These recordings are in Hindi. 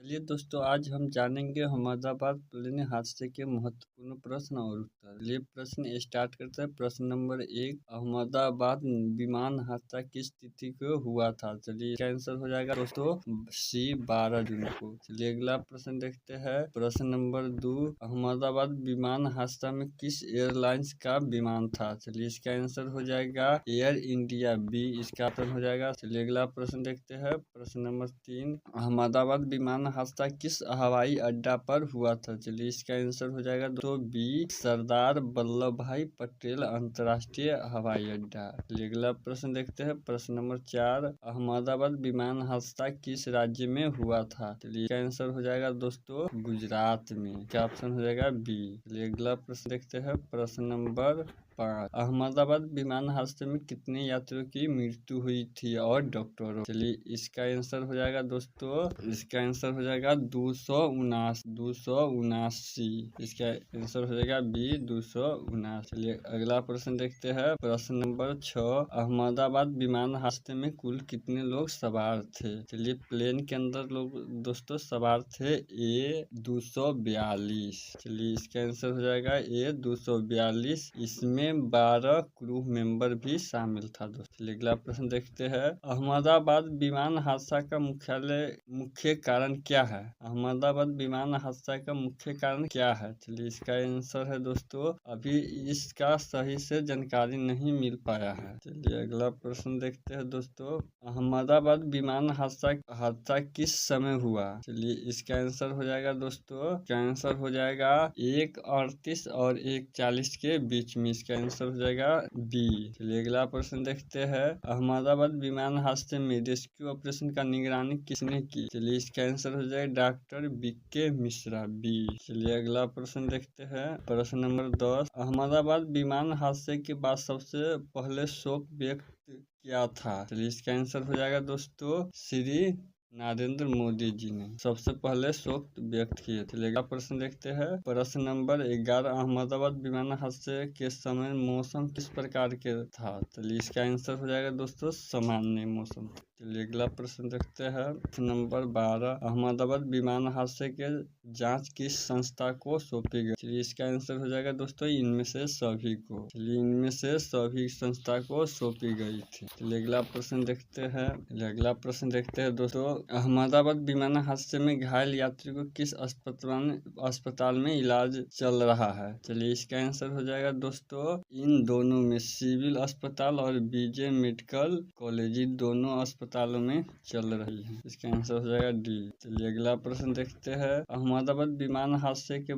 चलिए दोस्तों, आज हम जानेंगे अहमदाबाद प्लेन हादसे के महत्वपूर्ण प्रश्न और उत्तर। चलिए प्रश्न स्टार्ट करते हैं। प्रश्न नंबर 1, अहमदाबाद विमान हादसा किस तिथि को हुआ था? चलिए इसका आंसर हो जाएगा दोस्तों सी 12 जून को। चलिए अगला प्रश्न देखते हैं। प्रश्न नंबर 2, अहमदाबाद विमान हादसा में किस एयरलाइंस का विमान था? चलिए इसका आंसर हो जाएगा एयर इंडिया, बी इसका ऑप्शन हो जाएगा। चलिए अगला प्रश्न देखते हैं। प्रश्न नंबर 3, अहमदाबाद विमान हादसा किस हवाई अड्डा पर हुआ था? चलिए इसका आंसर हो जाएगा दोस्तों बी सरदार वल्लभ भाई पटेल अंतर्राष्ट्रीय हवाई अड्डा। चलिए अगला प्रश्न देखते हैं। प्रश्न नंबर 4, अहमदाबाद विमान हादसा किस राज्य में हुआ था? चलिए इसका आंसर हो जाएगा दोस्तों गुजरात में। क्या ऑप्शन हो जाएगा बी। चलिए अगला प्रश्न देखते हैं। प्रश्न नंबर 5, अहमदाबाद विमान हादसे में कितने यात्रियों की मृत्यु हुई थी और डॉक्टरों? चलिए इसका आंसर हो जाएगा दोस्तों, इसका आंसर हो जाएगा 279। इसका आंसर हो जाएगा बी 279। चलिए अगला प्रश्न देखते हैं। प्रश्न नंबर 6, अहमदाबाद विमान हादसे में कुल कितने लोग सवार थे? चलिए प्लेन के अंदर लोग दोस्तों सवार थे ए 242। चलिए इसका आंसर हो जाएगा ए 242। इसमें 12 क्रू मेंबर भी शामिल था दोस्तों। चलिए अगला प्रश्न देखते हैं। अहमदाबाद विमान हादसा का मुख्य कारण क्या है? अहमदाबाद विमान हादसा का मुख्य कारण क्या है? चलिए इसका आंसर है दोस्तों अभी इसका सही से जानकारी नहीं मिल पाया है। चलिए अगला प्रश्न देखते हैं दोस्तों। अहमदाबाद विमान हादसा किस समय हुआ? चलिए इसका आंसर हो जाएगा दोस्तों, इसका आंसर हो जाएगा 1:38 और 1:40 के बीच में। इसका आंसर हो जाएगा बी। चलिए अगला प्रश्न देखते हैं। अहमदाबाद विमान हादसे में रेस्क्यू ऑपरेशन का निगरानी किसने की? चलिए इसका आंसर हो जाएगा डॉक्टर बीके मिश्रा, बी। चलिए अगला प्रश्न देखते हैं। प्रश्न नंबर 10, अहमदाबाद विमान हादसे के बाद सबसे पहले शोक व्यक्त किया था? चलिए इसका आंसर हो जाएगा दोस्तों श्री नरेंद्र मोदी जी ने सबसे पहले शोक व्यक्त किए थे। अगला प्रश्न देखते हैं। प्रश्न नंबर 11, अहमदाबाद विमान हादसे के समय मौसम किस प्रकार के था? चलिए इसका आंसर हो जाएगा दोस्तों सामान्य मौसम। चलिए अगला प्रश्न देखते हैं। प्रश्न नंबर 12, अहमदाबाद विमान हादसे के जांच किस संस्था को सौंपी गई? चलिए इसका आंसर हो जाएगा दोस्तों इनमें से सभी को। चलिए इनमें से सभी संस्था को सौंपी गई थी। चलिए अगला प्रश्न देखते हैं। अगला प्रश्न देखते हैं दोस्तों, अहमदाबाद विमान हादसे में घायल यात्री को किस अस्पताल में इलाज चल रहा है? चलिए इसका आंसर हो जाएगा दोस्तों इन दोनों में, सिविल अस्पताल और बीजे मेडिकल कॉलेज, दोनों अस्पतालों में चल रही है। इसका आंसर हो जाएगा डी। चलिए अगला प्रश्न देखते हैं। अहमदाबाद विमान हादसे के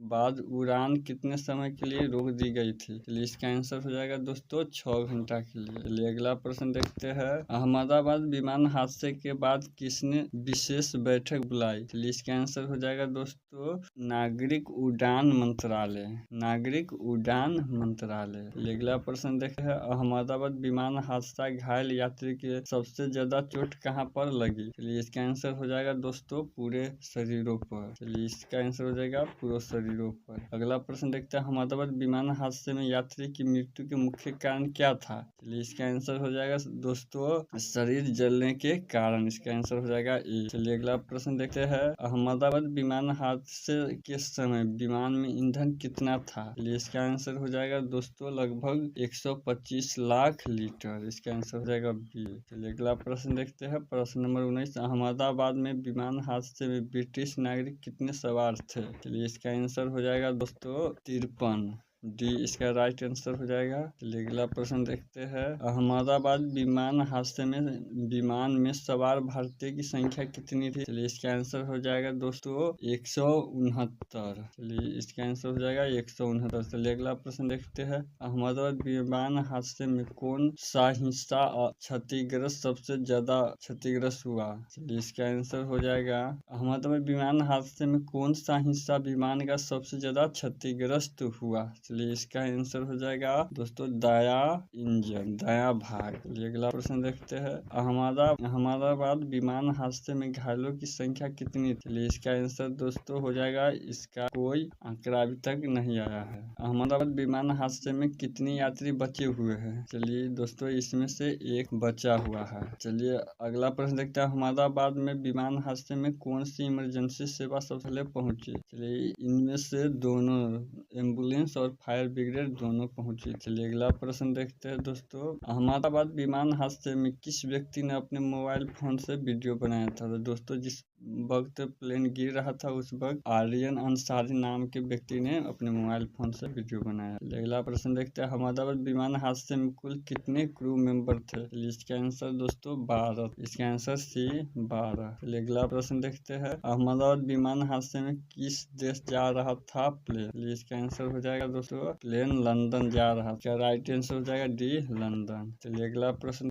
बाद उड़ान कितने समय के लिए रोक दी गई थी? चलिए इसका आंसर हो जाएगा दोस्तों 6 घंटा के लिए। चलिए अगला प्रश्न देखते हैं। अहमदाबाद विमान हादसे के बाद किसने विशेष बैठक बुलाई? चलिए इसका आंसर हो जाएगा दोस्तों नागरिक उड्डयन मंत्रालय, नागरिक उड्डयन मंत्रालय। चलिए अगला प्रश्न देखते हैं। अहमदाबाद विमान हादसा घायल यात्री के सबसे ज्यादा चोट कहाँ पर लगी? चलिए इसका आंसर हो जाएगा दोस्तों पूरे शरीरों पर। चलिए इसका आंसर हो जाएगा पूरे शरीरों पर। अगला प्रश्न देखते हैं। अहमदाबाद विमान हादसे में यात्री की मृत्यु के मुख्य कारण क्या था? चलिए इसका आंसर हो जाएगा दोस्तों शरीर जलने के कारण। इसका आंसर हो जाएगा ए। चलिए अगला प्रश्न देखते हैं। अहमदाबाद विमान हादसे के समय विमान में ईंधन कितना था? चलिए इसका आंसर हो जाएगा दोस्तों लगभग 125 लाख लीटर। इसका आंसर हो जाएगा बी। चलिए अगला प्रश्न देखते हैं। प्रश्न नंबर 19, अहमदाबाद में विमान हादसे में ब्रिटिश नागरिक कितने सवार थे? चलिए इसका आंसर हो जाएगा दोस्तों 53, डी इसका राइट आंसर हो जाएगा। चलिए अगला प्रश्न देखते हैं। अहमदाबाद विमान हादसे में विमान में सवार भारतीय की संख्या कितनी थी? चलिए इसका आंसर हो जाएगा दोस्तों 169। चलिए इसका आंसर हो जाएगा 169। चलिए अगला प्रश्न देखते हैं। अहमदाबाद विमान हादसे में कौन सा हिस्सा क्षतिग्रस्त सबसे ज्यादा क्षतिग्रस्त हुआ? चलिए इसका आंसर हो जाएगा अहमदाबाद विमान हादसे में कौन सा हिस्सा विमान का सबसे ज्यादा क्षतिग्रस्त हुआ? चलिए इसका आंसर हो जाएगा दोस्तों दाया इंजन, दाया भाग। चलिए अगला प्रश्न देखते हैं। अहमदाबाद विमान हादसे में घायलों की संख्या कितनी? चलिए इसका आंसर दोस्तों हो जाएगा, इसका कोई आंकड़ा अभी तक नहीं आया है। अहमदाबाद विमान हादसे में कितने यात्री बचे हुए हैं? चलिए दोस्तों इसमें से एक बचा हुआ है। चलिए अगला प्रश्न देखते हैं। अहमदाबाद में विमान हादसे में कौन सी इमरजेंसी सेवा सबसे पहले पहुंची? चलिए इनमें से दोनों, एम्बुलेंस और फायर ब्रिगेड दोनों पहुंची। चलिए अगला प्रश्न देखते हैं दोस्तों। अहमदाबाद विमान हादसे में किस व्यक्ति ने अपने मोबाइल फोन से वीडियो बनाया था? तो दोस्तों जिस वक्त प्लेन गिर रहा था उस वक्त आर्यन अंसारी नाम के व्यक्ति ने अपने मोबाइल फोन से वीडियो बनाया। अगला प्रश्न देखते हैं। अहमदाबाद विमान हादसे में कुल कितने क्रू मेंबर थे? इसका आंसर दोस्तों 12। इसका आंसर सी 12। अगला प्रश्न देखते हैं। अहमदाबाद विमान हादसे में किस देश जा रहा था प्लेन? इसका आंसर हो जाएगा दोस्तों प्लेन लंदन जा रहा था। राइट आंसर हो जाएगा डी लंदन। चलिए अगला प्रश्न।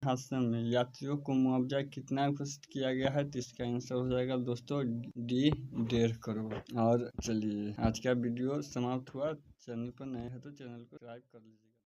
हादसे में यात्रियों को मुआवजा कितना घोषित किया गया है? तो इसका आंसर हो जाएगा दोस्तों डी 1.5 करोड़। और चलिए आज का वीडियो समाप्त हुआ। चैनल पर नए हैं तो चैनल को सब्सक्राइब कर लीजिए।